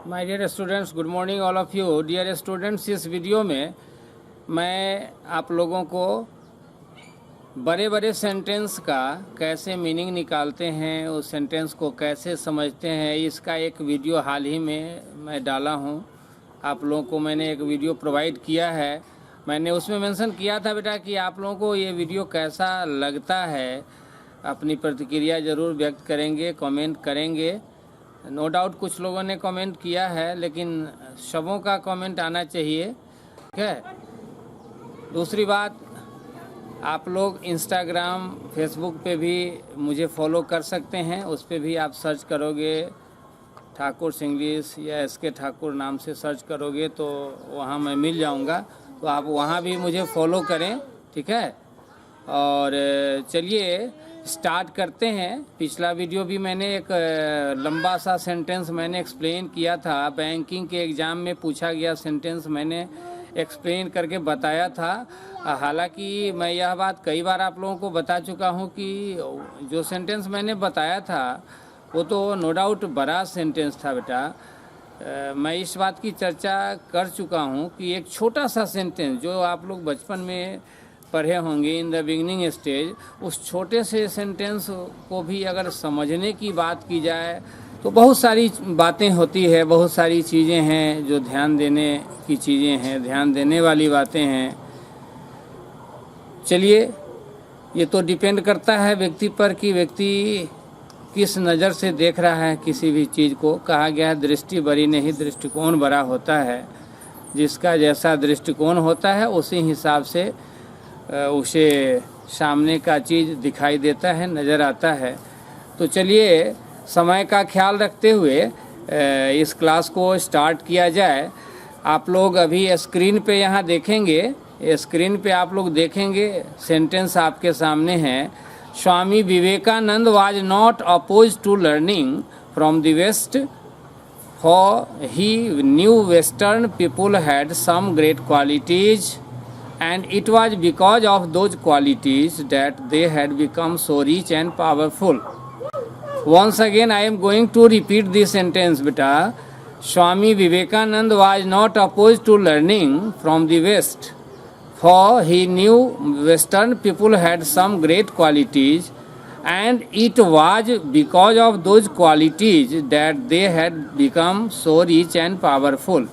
My dear students, good morning all of you. Dear students, इस video में मैं आप लोगों को बड़े बड़े सेंटेंस का कैसे मीनिंग निकालते हैं, उस सेंटेंस को कैसे समझते हैं, इसका एक वीडियो हाल ही में मैं डाला हूं। आप लोगों को मैंने एक वीडियो प्रोवाइड किया है। मैंने उसमें मेंशन किया था बेटा कि आप लोगों को ये वीडियो कैसा लगता है, अपनी प्रतिक्रिया ज़रूर व्यक्त करेंगे, कमेंट करेंगे। नो डाउट कुछ लोगों ने कमेंट किया है, लेकिन सबों का कमेंट आना चाहिए, ठीक है। दूसरी बात, आप लोग इंस्टाग्राम, फेसबुक पे भी मुझे फॉलो कर सकते हैं। उस पे भी आप सर्च करोगे ठाकुर सिंग्लिश या एसके ठाकुर नाम से सर्च करोगे तो वहाँ मैं मिल जाऊँगा, तो आप वहाँ भी मुझे फॉलो करें, ठीक है। और चलिए स्टार्ट करते हैं। पिछला वीडियो भी मैंने एक लंबा सा सेंटेंस मैंने एक्सप्लेन किया था। बैंकिंग के एग्ज़ाम में पूछा गया सेंटेंस मैंने एक्सप्लेन करके बताया था। हालांकि मैं यह बात कई बार आप लोगों को बता चुका हूं कि जो सेंटेंस मैंने बताया था वो तो नो डाउट बड़ा सेंटेंस था बेटा। मैं इस बात की चर्चा कर चुका हूं कि एक छोटा सा सेंटेंस जो आप लोग बचपन में पढ़े होंगे इन द बिगनिंग स्टेज, उस छोटे से सेंटेंस को भी अगर समझने की बात की जाए तो बहुत सारी बातें होती है, बहुत सारी चीज़ें हैं जो ध्यान देने की चीज़ें हैं, ध्यान देने वाली बातें हैं। चलिए, ये तो डिपेंड करता है व्यक्ति पर कि व्यक्ति किस नज़र से देख रहा है किसी भी चीज़ को। कहा गया है दृष्टि बड़ी नहीं, दृष्टिकोण बड़ा होता है। जिसका जैसा दृष्टिकोण होता है उसी हिसाब से उसे सामने का चीज़ दिखाई देता है, नज़र आता है। तो चलिए समय का ख्याल रखते हुए इस क्लास को स्टार्ट किया जाए। आप लोग अभी स्क्रीन पे यहाँ देखेंगे, स्क्रीन पे आप लोग देखेंगे सेंटेंस आपके सामने है। Swami Vivekananda was not oppose to learning from the west, for he knew western people had some great qualities and it was because of those qualities that they had become so rich and powerful. Once again I am going to repeat this sentence beta. Swami Vivekananda was not opposed to learning from the West, for he knew Western people had some great qualities, and it was because of those qualities that they had become so rich and powerful.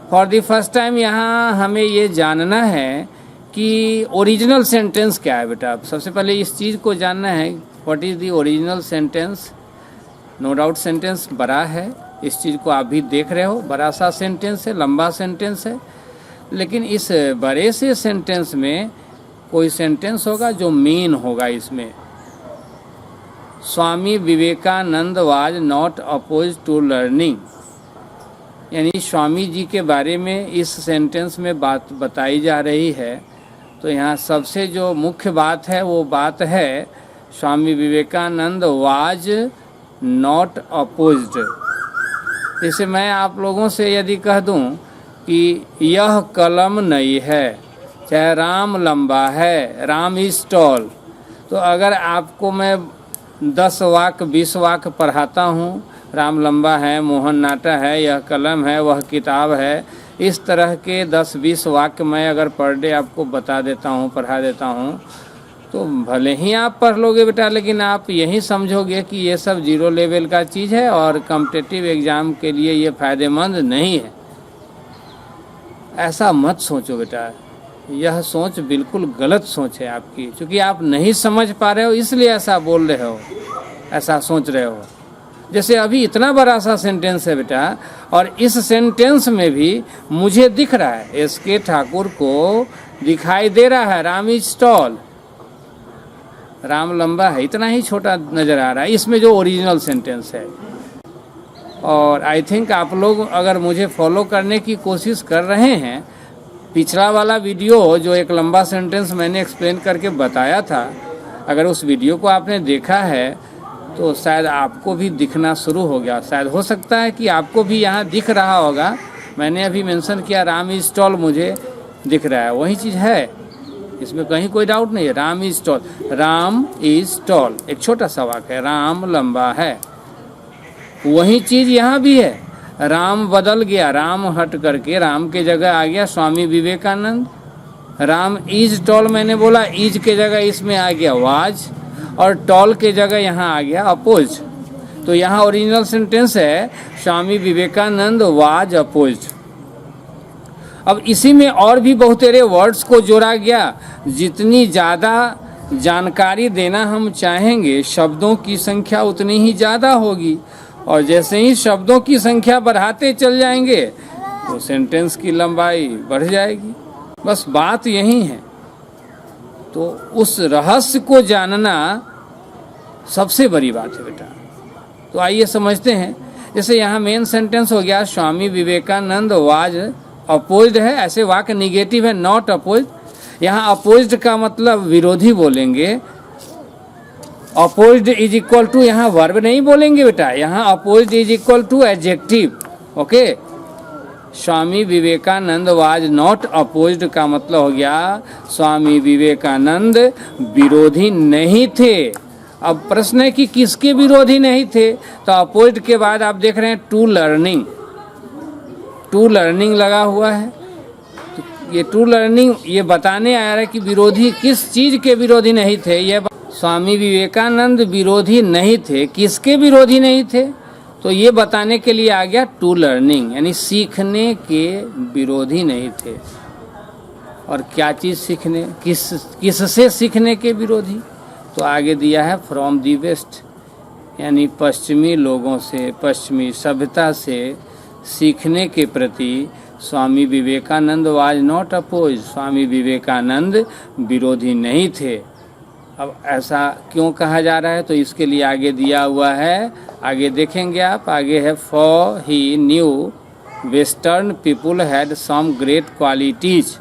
For the first time यहाँ हमें ये जानना है कि original sentence क्या है बेटा। सबसे पहले इस चीज़ को जानना है, what is the original sentence. No doubt sentence बड़ा है, इस चीज़ को आप भी देख रहे हो, बड़ा सा सेंटेंस है, लंबा सेंटेंस है। लेकिन इस बड़े से सेंटेंस में कोई सेंटेंस होगा जो मेन होगा इसमें। Swami Vivekananda was not oppose to learning, यानी स्वामी जी के बारे में इस सेंटेंस में बात बताई जा रही है। तो यहाँ सबसे जो मुख्य बात है वो बात है Swami Vivekananda was not opposed. जैसे मैं आप लोगों से यदि कह दूं कि यह कलम नई है, चाहे राम लंबा है, राम इज टॉल, तो अगर आपको मैं 10 वाक्य 20 वाक्य पढ़ाता हूँ, राम लंबा है, मोहन नाटा है, यह कलम है, वह किताब है, इस तरह के 10-20 वाक्य मैं अगर पर डे आपको बता देता हूँ, पढ़ा देता हूँ, तो भले ही आप पढ़ लोगे बेटा, लेकिन आप यही समझोगे कि ये सब जीरो लेवल का चीज़ है और कॉम्पिटिटिव एग्ज़ाम के लिए ये फ़ायदेमंद नहीं है। ऐसा मत सोचो बेटा, यह सोच बिल्कुल गलत सोच है आपकी, क्योंकि आप नहीं समझ पा रहे हो इसलिए ऐसा बोल रहे हो, ऐसा सोच रहे हो। जैसे अभी इतना बड़ा सा सेंटेंस है बेटा, और इस सेंटेंस में भी मुझे दिख रहा है, एसके ठाकुर को दिखाई दे रहा है राम इज टॉल, राम लंबा है, इतना ही छोटा नज़र आ रहा है इसमें जो ओरिजिनल सेंटेंस है। और आई थिंक आप लोग अगर मुझे फॉलो करने की कोशिश कर रहे हैं, पिछला वाला वीडियो जो एक लंबा सेंटेंस मैंने एक्सप्लेन करके बताया था, अगर उस वीडियो को आपने देखा है तो शायद आपको भी दिखना शुरू हो गया। शायद हो सकता है कि आपको भी यहाँ दिख रहा होगा। मैंने अभी मेंशन किया राम इज टॉल, मुझे दिख रहा है, वही चीज़ है, इसमें कहीं कोई डाउट नहीं है। Ram is tall, Ram is tall एक छोटा सा वाक्य है, राम लंबा है, वही चीज़ यहाँ भी है। राम बदल गया, राम हट करके राम के जगह आ गया स्वामी विवेकानंद। राम इज टॉल मैंने बोला, इज के जगह इसमें आ गया वाज, और टॉल के जगह यहाँ आ गया अपोज। तो यहाँ ओरिजिनल सेंटेंस है स्वामी विवेकानंद वाज अपोज्ड। अब इसी में और भी बहुत सारे वर्ड्स को जोड़ा गया। जितनी ज़्यादा जानकारी देना हम चाहेंगे, शब्दों की संख्या उतनी ही ज़्यादा होगी, और जैसे ही शब्दों की संख्या बढ़ाते चल जाएंगे तो सेंटेंस की लंबाई बढ़ जाएगी। बस बात यही है। तो उस रहस्य को जानना सबसे बड़ी बात है बेटा। तो आइए समझते हैं। जैसे यहाँ मेन सेंटेंस हो गया स्वामी विवेकानंद वाज अपोज्ड है, ऐसे वाक्य निगेटिव है, नॉट अपोज्ड। यहाँ अपोज्ड का मतलब विरोधी बोलेंगे। अपोज्ड इज इक्वल टू, यहाँ वर्ब नहीं बोलेंगे बेटा, यहाँ opposed is equal to adjective. Okay, Swami Vivekananda was not opposed का मतलब हो गया स्वामी विवेकानंद विरोधी नहीं थे। अब प्रश्न है कि किसके विरोधी नहीं थे, तो अपोज्ड के बाद आप देख रहे हैं टू लर्निंग, टू लर्निंग लगा हुआ है। तो ये टू लर्निंग ये बताने आ रहा है कि विरोधी किस चीज के विरोधी नहीं थे। ये स्वामी विवेकानंद विरोधी नहीं थे, किसके विरोधी नहीं थे, तो ये बताने के लिए आ गया टू लर्निंग, यानी सीखने के विरोधी नहीं थे। और क्या चीज सीखने, किससे सीखने के विरोधी, तो आगे दिया है फ्रॉम दी वेस्ट, यानी पश्चिमी लोगों से, पश्चिमी सभ्यता से सीखने के प्रति स्वामी Vivekananda was not oppose, Swami Vivekananda विरोधी नहीं थे। अब ऐसा क्यों कहा जा रहा है, तो इसके लिए आगे दिया हुआ है, आगे देखेंगे आप। आगे है for he knew western people had some great qualities.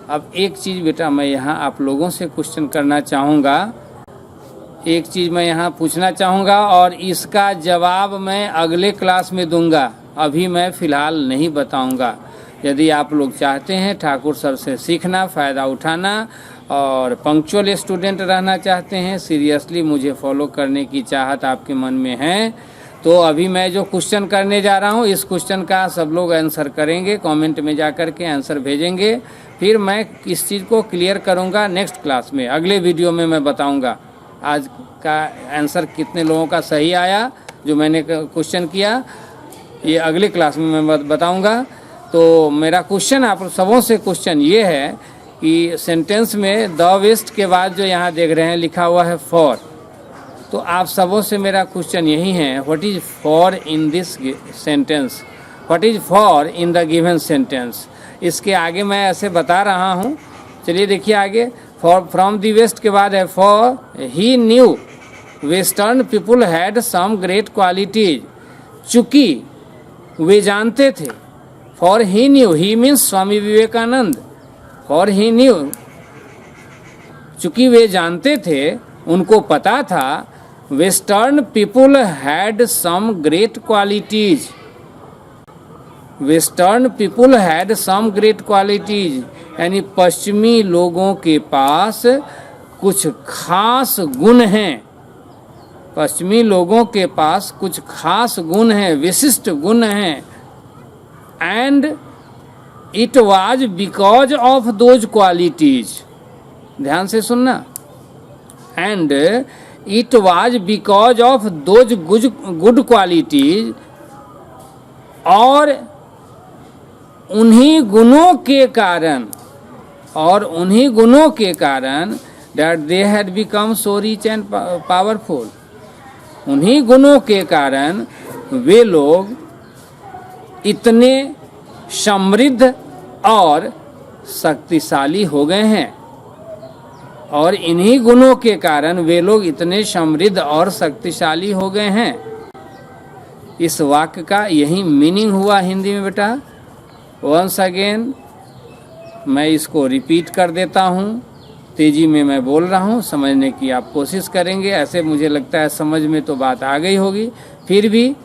अब एक चीज़ बेटा मैं यहाँ आप लोगों से क्वेश्चन करना चाहूँगा, एक चीज़ मैं यहाँ पूछना चाहूँगा, और इसका जवाब मैं अगले क्लास में दूंगा, अभी मैं फ़िलहाल नहीं बताऊँगा। यदि आप लोग चाहते हैं ठाकुर सर से सीखना, फ़ायदा उठाना और पंक्चुअल स्टूडेंट रहना चाहते हैं, सीरियसली मुझे फॉलो करने की चाहत आपके मन में है, तो अभी मैं जो क्वेश्चन करने जा रहा हूँ, इस क्वेश्चन का सब लोग आंसर करेंगे, कमेंट में जा कर के आंसर भेजेंगे। फिर मैं इस चीज़ को क्लियर करूँगा नेक्स्ट क्लास में, अगले वीडियो में मैं बताऊँगा आज का आंसर कितने लोगों का सही आया जो मैंने क्वेश्चन किया, ये अगले क्लास में मैं बताऊँगा। तो मेरा क्वेश्चन आप सबों से क्वेश्चन ये है कि सेंटेंस में द वेस्ट के बाद जो यहाँ देख रहे हैं लिखा हुआ है फॉर, तो आप सबों से मेरा क्वेश्चन यही है, what is for in this sentence, what is for in the given sentence. इसके आगे मैं ऐसे बता रहा हूँ, चलिए देखिए आगे। फॉर फ्रॉम द वेस्ट के बाद है for he knew western people had some great qualities, चूँकि वे जानते थे। For he knew, he means Swami Vivekananda, for he knew चूँकि वे जानते थे, उनको पता था, western people had some great qualities, western people had some great qualities, यानी पश्चिमी लोगों के पास कुछ खास गुण हैं, पश्चिमी लोगों के पास कुछ खास गुण हैं, विशिष्ट गुण हैं। And it was because of those qualities, ध्यान से सुनना, and it was because of those good qualities, और उन्हीं गुणों के कारण, और उन्हीं गुणों के कारण that they had become so rich and powerful, उन्हीं गुणों के कारण वे लोग इतने समृद्ध और शक्तिशाली हो गए हैं, और इन्हीं गुणों के कारण वे लोग इतने समृद्ध और शक्तिशाली हो गए हैं। इस वाक्य का यही मीनिंग हुआ हिंदी में बेटा। वंस अगेन मैं इसको रिपीट कर देता हूँ, तेजी में मैं बोल रहा हूँ, समझने की आप कोशिश करेंगे। ऐसे मुझे लगता है समझ में तो बात आ गई होगी, फिर भी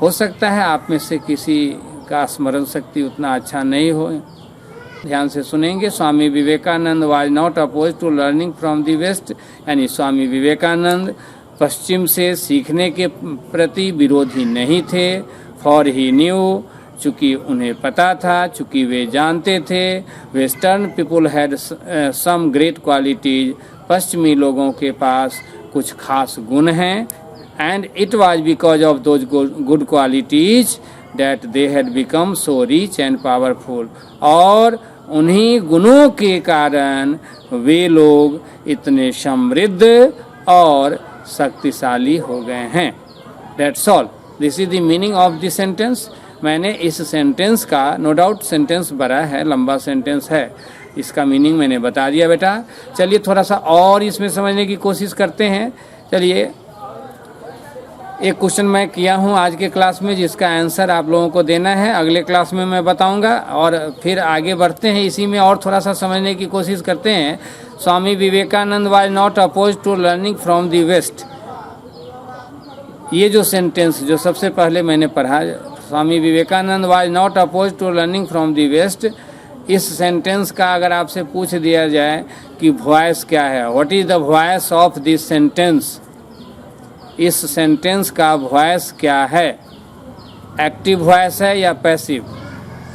हो सकता है आप में से किसी का स्मरण शक्ति उतना अच्छा नहीं हो। ध्यान से सुनेंगे। Swami Vivekananda was not oppose to learning from the west, यानी स्वामी विवेकानंद पश्चिम से सीखने के प्रति विरोधी नहीं थे। फॉर ही न्यू, चूँकि उन्हें पता था, चूँकि वे जानते थे। Western people had some great qualities, पश्चिमी लोगों के पास कुछ खास गुण हैं। And it was because of those good qualities that they had become so rich and powerful, और उन्हीं गुणों के कारण वे लोग इतने समृद्ध और शक्तिशाली हो गए हैं। That's all, this is the meaning of this sentence. मैंने इस सेंटेंस का, नो डाउट सेंटेंस बड़ा है, लंबा सेंटेंस है, इसका मीनिंग मैंने बता दिया बेटा। चलिए थोड़ा सा और इसमें समझने की कोशिश करते हैं। चलिए, एक क्वेश्चन मैं किया हूँ आज के क्लास में, जिसका आंसर आप लोगों को देना है, अगले क्लास में मैं बताऊंगा। और फिर आगे बढ़ते हैं, इसी में और थोड़ा सा समझने की कोशिश करते हैं। Swami Vivekananda was not oppose to learning from the west. ये जो सेंटेंस जो सबसे पहले मैंने पढ़ा, Swami Vivekananda was not oppose to learning from the west, इस सेंटेंस का अगर आपसे पूछ दिया जाए कि वॉइस क्या है, what is the voice of this sentence, इस सेंटेंस का वॉइस क्या है, एक्टिव वॉइस है या पैसिव?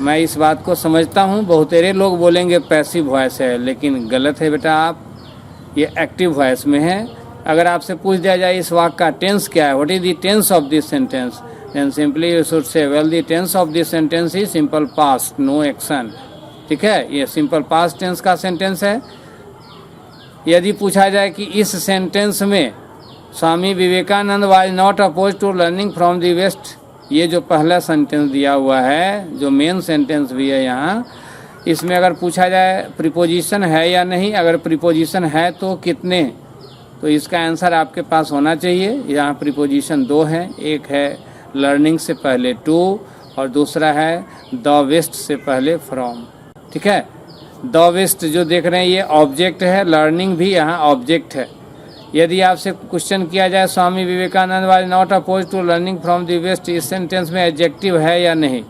मैं इस बात को समझता हूँ, बहुतेरे लोग बोलेंगे पैसिव वॉइस है, लेकिन गलत है बेटा। आप ये एक्टिव वॉइस में है। अगर आपसे पूछ दिया जाए इस वाक्य का टेंस क्या है, what is the tense of this sentence, then simply you should say well the tense of this sentence is simple past, no action. ठीक है, ये सिंपल पास्ट टेंस का सेंटेंस है। यदि पूछा जाए कि इस सेंटेंस में Swami Vivekananda was not oppose to learning from the west, ये जो पहला सेंटेंस दिया हुआ है, जो मेन सेंटेंस भी है यहाँ, इसमें अगर पूछा जाए प्रीपोजिशन है या नहीं, अगर प्रीपोजिशन है तो कितने, तो इसका आंसर आपके पास होना चाहिए। यहाँ प्रीपोजिशन 2 है, एक है लर्निंग से पहले टू और दूसरा है द वेस्ट से पहले फ्रॉम। ठीक है, द वेस्ट जो देख रहे हैं ये ऑब्जेक्ट है, लर्निंग भी यहाँ ऑब्जेक्ट है। यदि आपसे क्वेश्चन किया जाए Swami Vivekananda was not oppose to learning from the west, इस सेंटेंस में एडजेक्टिव है या नहीं,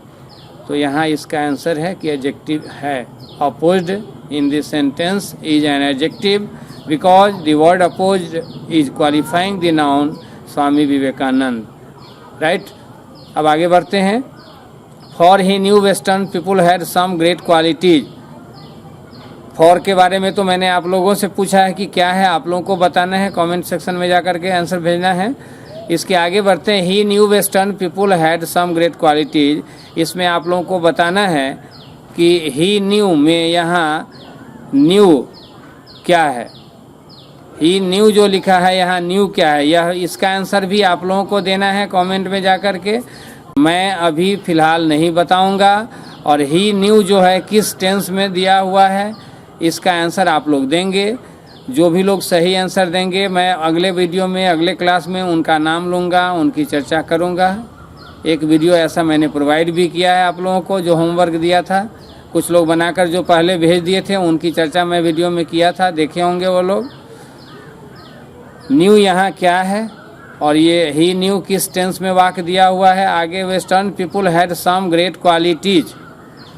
तो यहाँ इसका आंसर है कि एडजेक्टिव है। Opposed in this sentence is an adjective because the word opposed is qualifying the noun Swami Vivekananda. Right, अब आगे बढ़ते हैं। For he knew western people had some great qualities. For के बारे में तो मैंने आप लोगों से पूछा है कि क्या है, आप लोगों को बताना है, कमेंट सेक्शन में जाकर के आंसर भेजना है। इसके आगे बढ़ते हैं। He knew western people had some great qualities, इसमें आप लोगों को बताना है कि ही न्यू में यहाँ न्यू क्या है, ही न्यू जो लिखा है यहाँ न्यू क्या है, यह इसका आंसर भी आप लोगों को देना है कमेंट में जाकर के। मैं अभी फ़िलहाल नहीं बताऊंगा। और ही न्यू जो है किस टेंस में दिया हुआ है, इसका आंसर आप लोग देंगे। जो भी लोग सही आंसर देंगे, मैं अगले वीडियो में, अगले क्लास में उनका नाम लूँगा, उनकी चर्चा करूँगा। एक वीडियो ऐसा मैंने प्रोवाइड भी किया है आप लोगों को, जो होमवर्क दिया था, कुछ लोग बनाकर जो पहले भेज दिए थे, उनकी चर्चा मैं वीडियो में किया था, देखे होंगे वो लोग। न्यू यहाँ क्या है और ये ही न्यू किस टेंस में वाक्य दिया हुआ है। आगे western people had some great qualities,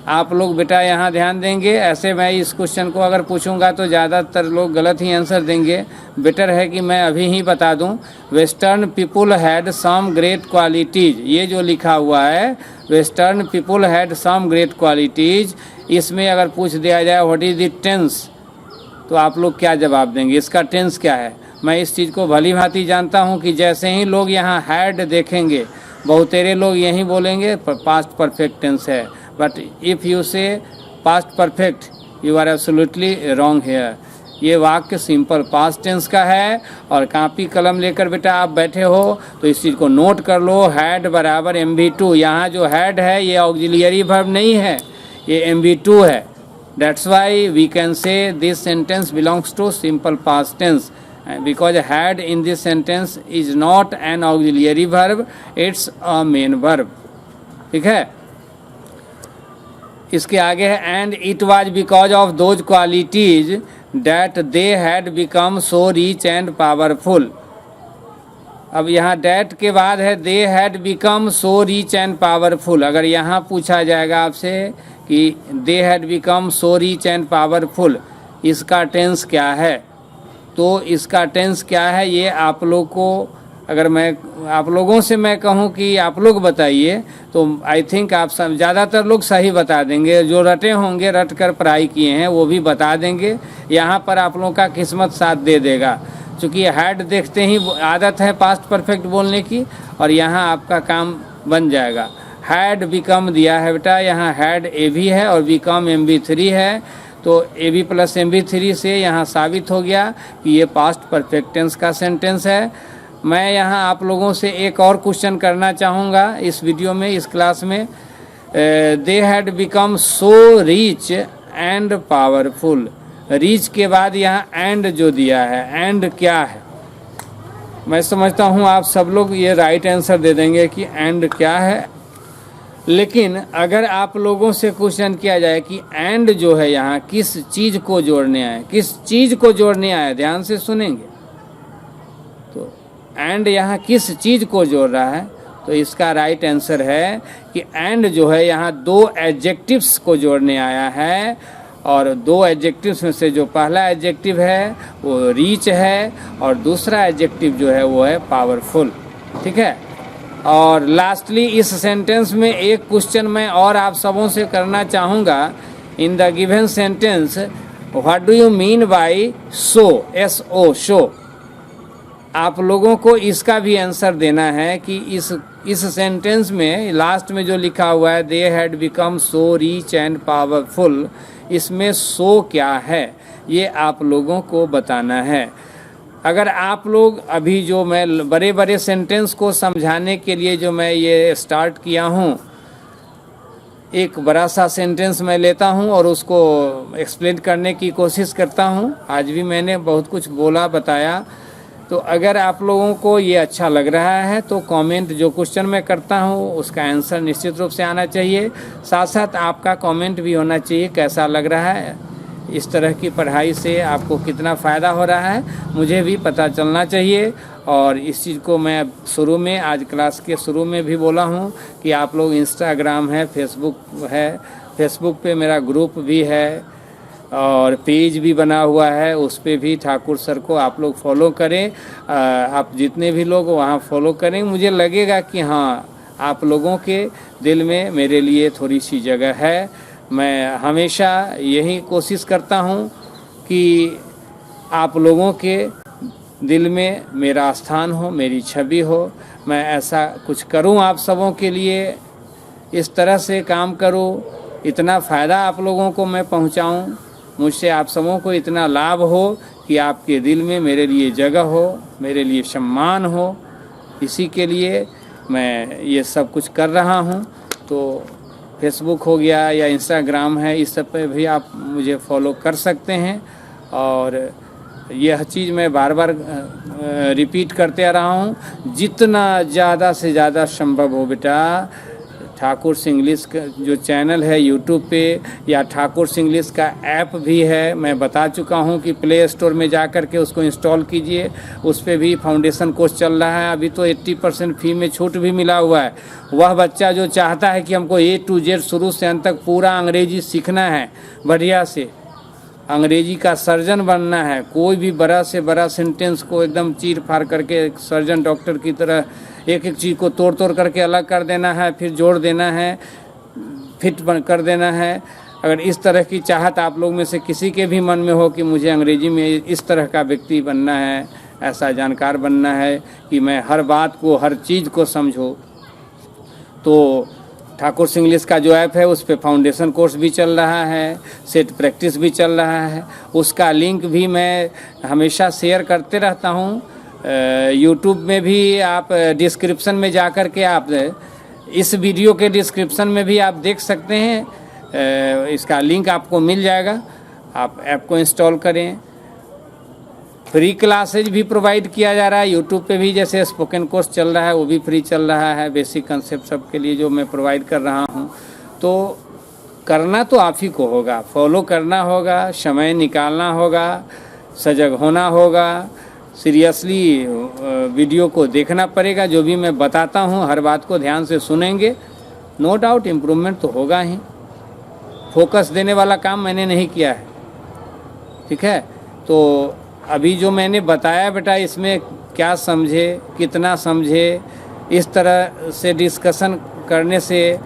आप लोग बेटा यहाँ ध्यान देंगे। ऐसे मैं इस क्वेश्चन को अगर पूछूंगा तो ज़्यादातर लोग गलत ही आंसर देंगे। बेटर है कि मैं अभी ही बता दूं, western people had some great qualities, ये जो लिखा हुआ है western people had some great qualities, इसमें अगर पूछ दिया जाए व्हाट इज द टेंस, तो आप लोग क्या जवाब देंगे, इसका टेंस क्या है। मैं इस चीज़ को भली भांति जानता हूँ कि जैसे ही लोग यहाँ हैड देखेंगे, बहुतेरे लोग यही बोलेंगे पास्ट परफेक्ट टेंस है। But if you say past perfect, you are absolutely wrong here. ये वाक्य सिंपल पास्ट टेंस का है। और कापी कलम लेकर बेटा आप बैठे हो तो इस चीज़ को नोट कर लो, हैड बराबर MV2। यहाँ जो हैड है ये ऑक्सिलियरी वर्ब नहीं है, ये MV2 है। That's why we can say this sentence belongs to simple past tense, because had in this sentence is not an auxiliary verb, it's a main verb। ठीक है, इसके आगे है and it was because of those qualities that they had become so rich and powerful। अब यहाँ that के बाद है they had become so rich and powerful। अगर यहाँ पूछा जाएगा आपसे कि they had become so rich and powerful, इसका टेंस क्या है, तो इसका टेंस क्या है ये आप लोग को अगर मैं आप लोगों से मैं कहूं कि आप लोग बताइए तो आई थिंक आप सब ज़्यादातर लोग सही बता देंगे। जो रटे होंगे, रट कर पढ़ाई किए हैं, वो भी बता देंगे। यहाँ पर आप लोगों का किस्मत साथ दे देगा, क्योंकि हैड देखते ही आदत है पास्ट परफेक्ट बोलने की, और यहाँ आपका काम बन जाएगा। हैड बिकम दिया है बेटा, यहाँ हैड ए भी है और बिकम MB3 है, तो AB प्लस MB3 से यहाँ साबित हो गया कि ये पास्ट परफेक्ट टेंस का सेंटेंस है। मैं यहाँ आप लोगों से एक और क्वेश्चन करना चाहूँगा इस वीडियो में, इस क्लास में। दे had become so rich and powerful. Rich के बाद यहाँ एंड जो दिया है, एंड क्या है? मैं समझता हूँ आप सब लोग ये राइट आंसर दे देंगे कि एंड क्या है। लेकिन अगर आप लोगों से क्वेश्चन किया जाए कि एंड जो है यहाँ किस चीज़ को जोड़ने आया, किस चीज़ को जोड़ने आया, ध्यान से सुनेंगे तो एंड यहाँ किस चीज़ को जोड़ रहा है, तो इसका राइट आंसर है कि एंड जो है यहाँ दो एडजेक्टिव्स को जोड़ने आया है, और दो एडजेक्टिव्स में से जो पहला एडजेक्टिव है वो रीच है, और दूसरा एडजेक्टिव जो है वो है पावरफुल। ठीक है। और लास्टली इस सेंटेंस में एक क्वेश्चन मैं और आप सबों से करना चाहूँगा। In the given sentence what do you mean by so, SO, show. आप लोगों को इसका भी आंसर देना है कि इस सेंटेंस में लास्ट में जो लिखा हुआ है दे had become so rich and powerful, इसमें सो क्या है ये आप लोगों को बताना है। अगर आप लोग अभी जो मैं बड़े बड़े सेंटेंस को समझाने के लिए जो मैं ये स्टार्ट किया हूँ, एक बड़ा सा सेंटेंस मैं लेता हूँ और उसको एक्सप्लेन करने की कोशिश करता हूँ। आज भी मैंने बहुत कुछ बोला, बताया। तो अगर आप लोगों को ये अच्छा लग रहा है तो कमेंट, जो क्वेश्चन मैं करता हूँ उसका आंसर निश्चित रूप से आना चाहिए। साथ साथ आपका कमेंट भी होना चाहिए कैसा लग रहा है, इस तरह की पढ़ाई से आपको कितना फ़ायदा हो रहा है, मुझे भी पता चलना चाहिए। और इस चीज़ को मैं शुरू में, आज क्लास के शुरू में भी बोला हूँ कि आप लोग इंस्टाग्राम है, फेसबुक है, फेसबुक पे मेरा ग्रुप भी है और पेज भी बना हुआ है, उस पे भी ठाकुर सर को आप लोग फॉलो करें। आप जितने भी लोग वहाँ फॉलो करें, मुझे लगेगा कि हाँ आप लोगों के दिल में मेरे लिए थोड़ी सी जगह है। मैं हमेशा यही कोशिश करता हूँ कि आप लोगों के दिल में मेरा स्थान हो, मेरी छवि हो। मैं ऐसा कुछ करूँ आप सबों के लिए, इस तरह से काम करूँ, इतना फ़ायदा आप लोगों को मैं पहुँचाऊँ, मुझसे आप सबों को इतना लाभ हो कि आपके दिल में मेरे लिए जगह हो, मेरे लिए सम्मान हो। इसी के लिए मैं ये सब कुछ कर रहा हूँ। तो फेसबुक हो गया या इंस्टाग्राम है, इस सब पे भी आप मुझे फॉलो कर सकते हैं। और यह चीज़ मैं बार बार रिपीट करते आ रहा हूँ, जितना ज़्यादा से ज़्यादा संभव हो बेटा, ठाकुर सिंग्लिश का जो चैनल है यूट्यूब पे, या ठाकुर सिंग्लिश का ऐप भी है, मैं बता चुका हूँ कि प्ले स्टोर में जा कर के उसको इंस्टॉल कीजिए। उस पे भी फाउंडेशन कोर्स चल रहा है, अभी तो 80% फ़ी में छूट भी मिला हुआ है। वह बच्चा जो चाहता है कि हमको A to Z शुरू से अंत तक पूरा अंग्रेजी सीखना है, बढ़िया से अंग्रेजी का सर्जन बनना है, कोई भी बड़ा से बड़ा सेंटेंस को एकदम चीर फाड़ करके सर्जन डॉक्टर की तरह एक एक चीज़ को तोड़ तोड़ करके अलग कर देना है, फिर जोड़ देना है, फिट कर देना है। अगर इस तरह की चाहत आप लोग में से किसी के भी मन में हो कि मुझे अंग्रेजी में इस तरह का व्यक्ति बनना है, ऐसा जानकार बनना है कि मैं हर बात को, हर चीज़ को समझूं, तो ठाकुर सिंग्लिश का जो ऐप है उस पे फाउंडेशन कोर्स भी चल रहा है, सेट प्रैक्टिस भी चल रहा है। उसका लिंक भी मैं हमेशा शेयर करते रहता हूँ। यूट्यूब में भी आप डिस्क्रिप्शन में जा कर के आप इस वीडियो के डिस्क्रिप्शन में भी आप देख सकते हैं, इसका लिंक आपको मिल जाएगा। आप ऐप को इंस्टॉल करें। फ्री क्लासेज भी प्रोवाइड किया जा रहा है यूट्यूब पे भी, जैसे स्पोकन कोर्स चल रहा है वो भी फ्री चल रहा है, बेसिक कंसेप्ट सब के लिए जो मैं प्रोवाइड कर रहा हूँ। तो करना तो आप ही को होगा, फॉलो करना होगा, समय निकालना होगा, सजग होना होगा, सीरियसली वीडियो को देखना पड़ेगा। जो भी मैं बताता हूँ हर बात को ध्यान से सुनेंगे, नो डाउट इम्प्रूवमेंट तो होगा ही। फोकस देने वाला काम मैंने नहीं किया है, ठीक है। तो अभी जो मैंने बताया बेटा, इसमें क्या समझे, कितना समझे, इस तरह से डिस्कशन करने से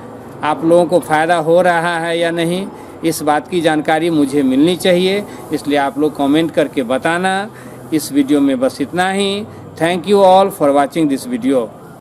आप लोगों को फ़ायदा हो रहा है या नहीं, इस बात की जानकारी मुझे मिलनी चाहिए। इसलिए आप लोग कमेंट करके बताना। इस वीडियो में बस इतना ही। Thank you all for watching this video.